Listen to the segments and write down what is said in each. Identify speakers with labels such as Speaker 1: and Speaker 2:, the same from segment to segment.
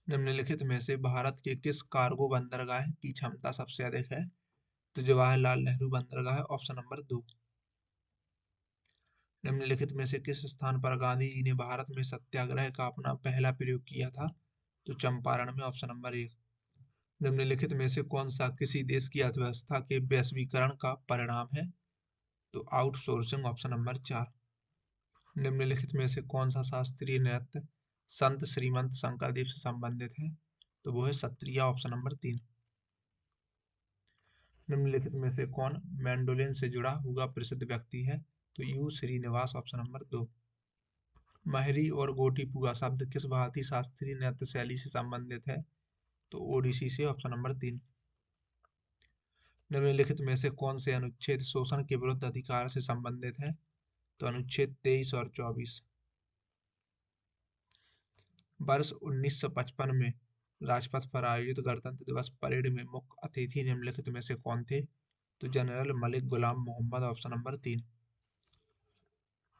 Speaker 1: निम्नलिखित में से भारत के किस कार्गो बंदरगाह की क्षमता सबसे अधिक है? तो जवाहरलाल नेहरू बंदरगाह, ऑप्शन नंबर 2। निम्नलिखित में से किस स्थान पर गांधी जी ने भारत में सत्याग्रह का अपना पहला प्रयोग किया था? तो चंपारण में, ऑप्शन नंबर 1। निम्नलिखित में से कौन सा किसी देश की अर्थव्यवस्था के वैश्वीकरण का परिणाम है? तो आउटसोर्सिंग, ऑप्शन नंबर 4। निम्नलिखित में से कौन सा शास्त्रीय नृत्य संत श्रीमंत शंकरदेव से संबंधित है? तो वो है सत्रिया, ऑप्शन नंबर 3। निम्नलिखित में से कौन मैंडोलिन से जुड़ा हुआ प्रसिद्ध व्यक्ति है? तो यू श्रीनिवास, ऑप्शन नंबर 2। महरी और गोटीपुआ शब्द किस भारतीय शास्त्रीय नृत्य शैली से संबंधित है? तो ओडिसी से, ऑप्शन नंबर 3। निम्नलिखित में से कौन से अनुच्छेद शोषण के विरुद्ध अधिकार से संबंधित है? तो अनुच्छेद 23 और 24। वर्ष 1955 में राजपथ पर आयोजित गणतंत्र दिवस परेड में मुख्य अतिथि निम्नलिखित में से कौन थे? तो जनरल मलिक गुलाम मोहम्मद, ऑप्शन नंबर 3।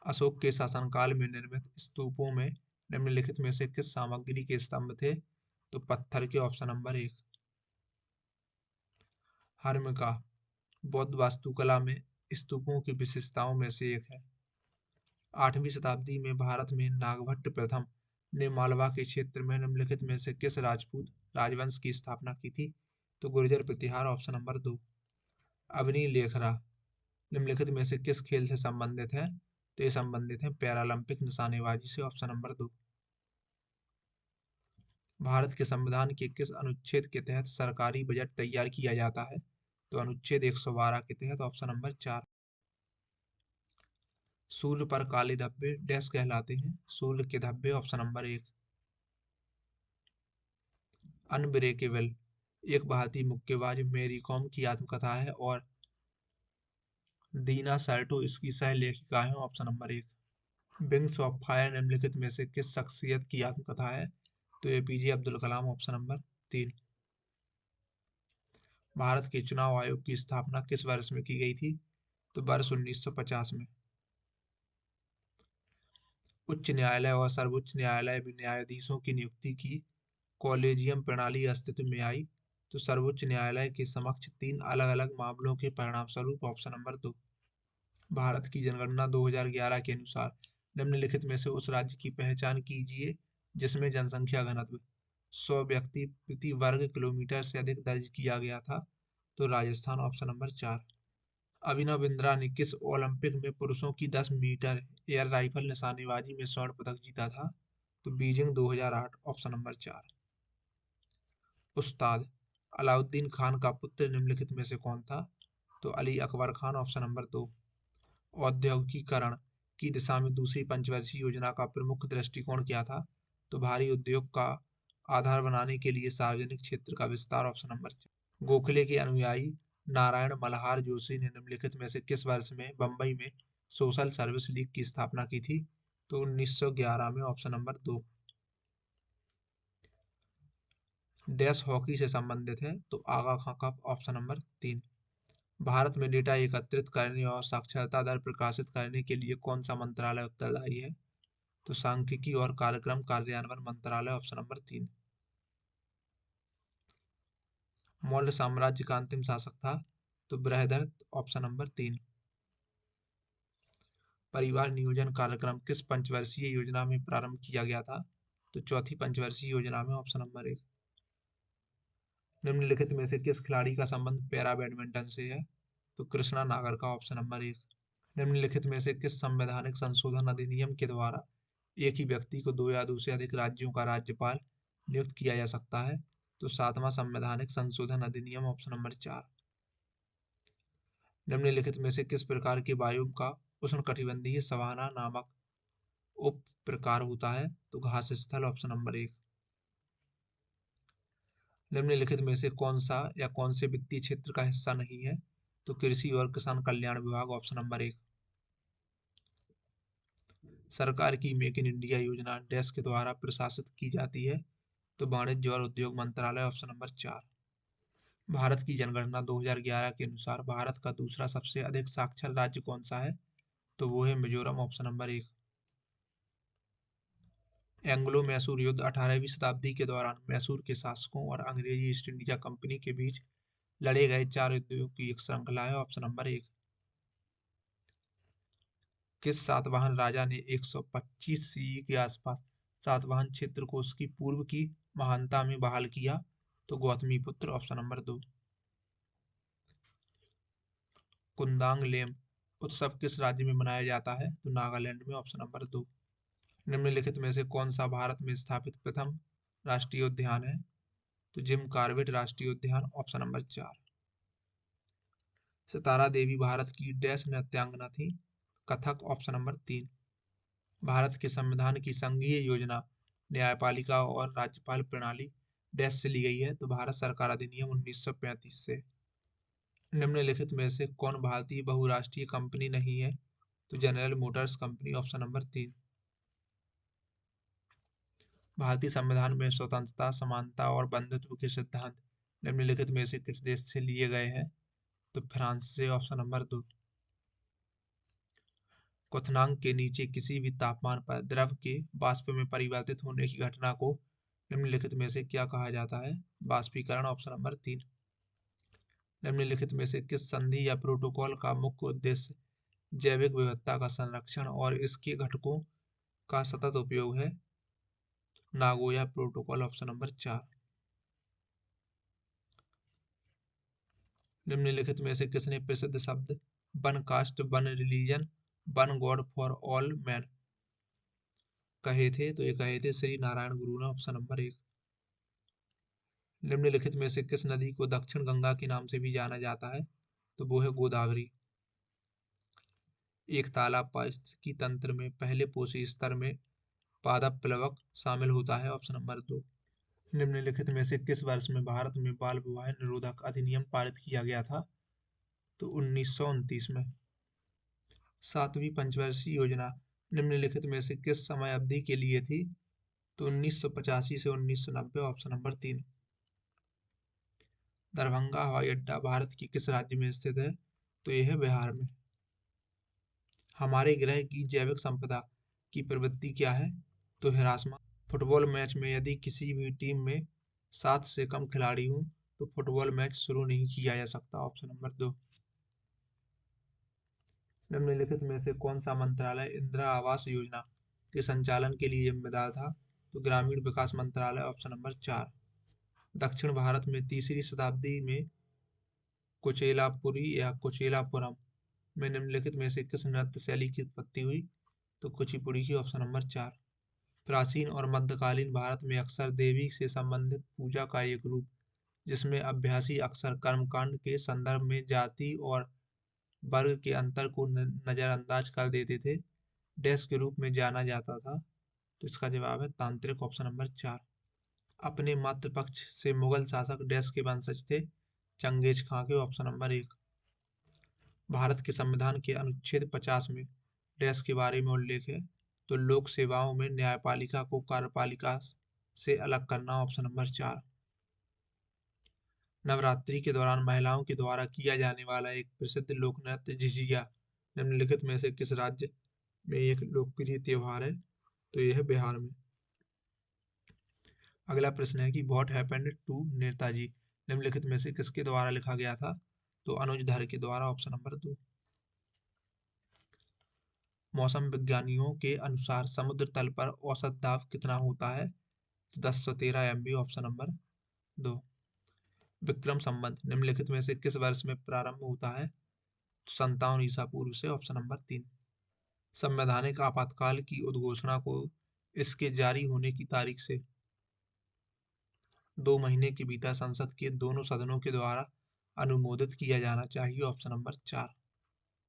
Speaker 1: अशोक के शासनकाल में निर्मित स्तूपों में निम्नलिखित में से किस सामग्री के स्तंभ थे? तो पत्थर के, ऑप्शन नंबर 1। हर्मिका बौद्ध वास्तुकला में स्तूपों की विशेषताओं में से एक है। 8वीं शताब्दी में भारत में नागभट्ट प्रथम ने मालवा के क्षेत्र में निम्नलिखित में से किस राजपूत राजवंश की स्थापना की थी? तो गुर्जर प्रतिहार, ऑप्शन नंबर 2। अवनी लेखरा निम्नलिखित में से किस खेल से संबंधित है? तो ये संबंधित है पैरालंपिक निशानेबाजी से, ऑप्शन नंबर 2। भारत के संविधान के किस अनुच्छेद के तहत सरकारी बजट तैयार किया जाता है? तो अनुच्छेद 112 के तहत, ऑप्शन नंबर 4। सूर्य पर काले धब्बे डैश कहलाते हैं? सूर्य के धब्बे, ऑप्शन नंबर 1। अनब्रेकेबल एक भारतीय मुक्केबाज मैरी कॉम की आत्मकथा है और दीना साल्टो इसकी सह लेखिका है, option number 1। Wings of fire निम्नलिखित में से किस शख्सियत की आत्मकथा है? तो APJ Abdul Kalam, option number 3। Bharat के चुनाव आयोग की स्थापना किस वर्ष में की गई थी? तो वर्ष 1950 में। उच्च न्यायालय और सर्वोच्च न्यायालय में न्यायाधीशों की नियुक्ति की कॉलेजियम प्रणाली अस्तित्व में आई? तो सर्वोच्च न्यायालय के समक्ष 3 अलग अलग मामलों के परिणाम स्वरूप, ऑप्शन नंबर 2। भारत की जनगणना 2011 के अनुसार निम्नलिखित में से उस राज्य की पहचान कीजिए जिसमें जनसंख्या घनत्व 100 व्यक्ति प्रति वर्ग किलोमीटर से अधिक दर्ज किया गया था? तो राजस्थान, ऑप्शन नंबर 4। अभिनव बिंद्रा ने किस ओलंपिक में पुरुषों की 10 मीटर एयर राइफल निशानेबाजी में स्वर्ण पदक जीता था? तो बीजिंग 2008, ऑप्शन नंबर 4। उस्ताद अलाउद्दीन खान का पुत्र निम्नलिखित में से कौन था? तो अली अकबर खान, ऑप्शन नंबर 2। औद्योगिकीकरण की दिशा में दूसरी पंचवर्षीय योजना का प्रमुख दृष्टिकोण क्या था? तो भारी उद्योग का आधार बनाने के लिए सार्वजनिक क्षेत्र का विस्तार, ऑप्शन नंबर 4। गोखले के अनुयायी नारायण मल्हार जोशी ने निम्नलिखित में से किस वर्ष में बंबई में सोशल सर्विस लीग की स्थापना की थी? तो 1911 में, ऑप्शन नंबर 2। डैश हॉकी से संबंधित है? तो आगा खां कप, ऑप्शन नंबर 3। भारत में डेटा एकत्रित करने और साक्षरता दर प्रकाशित करने के लिए कौन सा मंत्रालय उत्तरदायी है? तो सांख्यिकी और कार्यक्रम कार्यान्वयन मंत्रालय, ऑप्शन नंबर 3। मौर्य साम्राज्य का अंतिम शासक था? तो बृहदरथ, ऑप्शन नंबर 3। परिवार नियोजन कार्यक्रम किस पंचवर्षीय योजना में प्रारंभ किया गया था? तो चौथी पंचवर्षीय योजना में, ऑप्शन नंबर 1। निम्नलिखित में से किस खिलाड़ी का संबंध पैरा बैडमिंटन से है? तो कृष्णा नागर का, ऑप्शन नंबर 1। निम्नलिखित में से किस संवैधानिक संशोधन अधिनियम के द्वारा एक ही व्यक्ति को 2 या 2 से अधिक राज्यों का राज्यपाल नियुक्त किया जा सकता है? तो 7वां संवैधानिक संशोधन अधिनियम, ऑप्शन नंबर 4। निम्नलिखित में से किस प्रकार के वायु का उष्णकटिबंधीय सवाना नामक उप प्रकार होता है? तो घास स्थल, ऑप्शन नंबर 1। निम्नलिखित में से कौन सा या कौन से वित्तीय क्षेत्र का हिस्सा नहीं है? तो कृषि और किसान कल्याण विभाग, ऑप्शन नंबर 1। सरकार की मेक इन इंडिया योजना डैश के द्वारा प्रशासित की जाती है? तो वाणिज्य और उद्योग मंत्रालय, ऑप्शन नंबर 4। भारत की जनगणना 2011 के अनुसार भारत का दूसरा सबसे अधिक साक्षर राज्य कौन सा है? तो वो है Mizoram, option number 1। Anglo Mysore युद्ध 18वीं शताब्दी के दौरान मैसूर के शासकों और अंग्रेजी ईस्ट इंडिया कंपनी के बीच लड़े गए 4 युद्धों की एक श्रृंखला है। Option number 1। किस सातवाहन राजा ने 125 सीई के आसपास सातवाहन क्षेत्र को उसकी पूर्व की महानता में बहाल किया? तो गौतमीपुत्र। Option number 2। कुंदांग लेम उत्सव किस राज्य में मनाया जाता है? तो नागालैंड में। Option number 2। निम्नलिखित में से कौन सा भारत में स्थापित प्रथम राष्ट्रीय उद्यान है? तो जिम कॉर्बेट राष्ट्रीय उद्यान। Option number 4। सितारा देवी भारत की डैश नृत्यांगना थी? कथक। Option number 3। भारत के संविधान की संघीय योजना न्यायपालिका और राज्यपाल प्रणाली डैश से ली गई है? तो भारत सरकार अधिनियम 1935 से। निम्नलिखित में से कौन भारतीय बहुराष्ट्रीय कंपनी नहीं है? तो general Motors company. Option number 3। भारतीय संविधान में स्वतंत्रता, समानता और बंधुत्व के सिद्धांत निम्नलिखित में से किस देश से लिए गए हैं? तो फ्रांस से। Option number 2। क्वथनांक के नीचे किसी भी तापमान पर द्रव के वाष्प में परिवर्तित होने की घटना को निम्नलिखित में से क्या कहा जाता है? वाष्पीकरण। Option number 3। निम्नलिखित में से किस संधि या प्रोटोकॉल का मुख्य उद्देश्य जैविक विविधता का संरक्षण और इसके घटकों का सतत उपयोग है? Nagoya protocol. Option number 4। निम्नलिखित में से किसने प्रसिद्ध शब्द one cast one religion one God for all man कहे थे? तो ये कहे थे श्री नारायण गुरु ने। Option number 1। निम्नलिखित में से किस नदी को दक्षिण गंगा के नाम से भी जाना जाता है? तो वो है गोदावरी। एक तालाब पारिस्थितिकी तंत्र में पहले पोषी स्तर में पादप प्लवक शामिल होता है? Option number 2। निम्नलिखित में से किस वर्ष में भारत में बाल विवाह निरोधक अधिनियम पारित किया गया था? तो 1929 में। सातवीं पंचवर्षीय योजना निम्नलिखित में से किस समय अवधि के लिए थी? तो 1985 से 1990। Option number 3। दरभंगा हवाई अड्डा भारत के किस राज्य में स्थित है? तो यह है बिहार में। हमारे ग्रह की जैविक संपदा की प्रवृत्ति क्या है? तो हिरासमा। फुटबॉल मैच में यदि किसी भी टीम में 7 से कम खिलाड़ी हों तो फुटबॉल मैच शुरू नहीं किया जा सकता। Option number 2। निम्नलिखित में से कौन सा मंत्रालय इंदिरा आवास योजना के संचालन के लिए जिम्मेदार था? तो ग्रामीण विकास मंत्रालय। Option number 4। दक्षिण भारत में तीसरी शताब्दी में कुचेलापुरी या कुचेलापुरम में निम्नलिखित में से किस नृत्य शैली की उत्पत्ति हुई? तो कुचिपुड़ी की। Option number 4। प्राचीन और मध्यकालीन भारत में अक्सर देवी से संबंधित पूजा का एक रूप जिसमें अभ्यासी अक्सर कर्मकांड के संदर्भ में जाति और वर्ग के अंतर को नजरअंदाज कर देते थे डैश के रूप में जाना जाता था? तो इसका जवाब है तांत्रिक। Option number 4। अपने मातृपक्ष से मुगल शासक डैश के वंशज थे? चंगेज खां के। Option number 1। भारत के संविधान के अनुच्छेद 50 में डैश के बारे में उल्लेख है? तो लोक सेवाओं में न्यायपालिका को कार्यपालिका से अलग करना। Option number 4। नवरात्रि के दौरान महिलाओं के द्वारा किया जाने वाला एक प्रसिद्ध लोक नृत्य झिझिया निम्नलिखित में से किस राज्य में एक लोकप्रिय त्योहार है? तो यह है बिहार में। अगला प्रश्न है कि व्हाट हैपेंड टू नेताजी निम्नलिखित में से किसके द्वारा लिखा गया था? तो अनुज धर के द्वारा। Option number 2। मौसम विज्ञानियों के अनुसार समुद्र तल पर औसत दाब कितना होता है? तो 1013 MB। Option number 2। Vikram Samvat निम्नलिखित में से किस वर्ष में प्रारंभ होता है? तो 57 ईसा पूर्व से। Option number 3। संवैधानिक आपातकाल की उद्घोषणा को इसके जारी होने की तारीख से 2 महीने के भीतर संसद के दोनों सदनों के द्वारा अनुमोदित किया जाना चाहिए? Option number 4।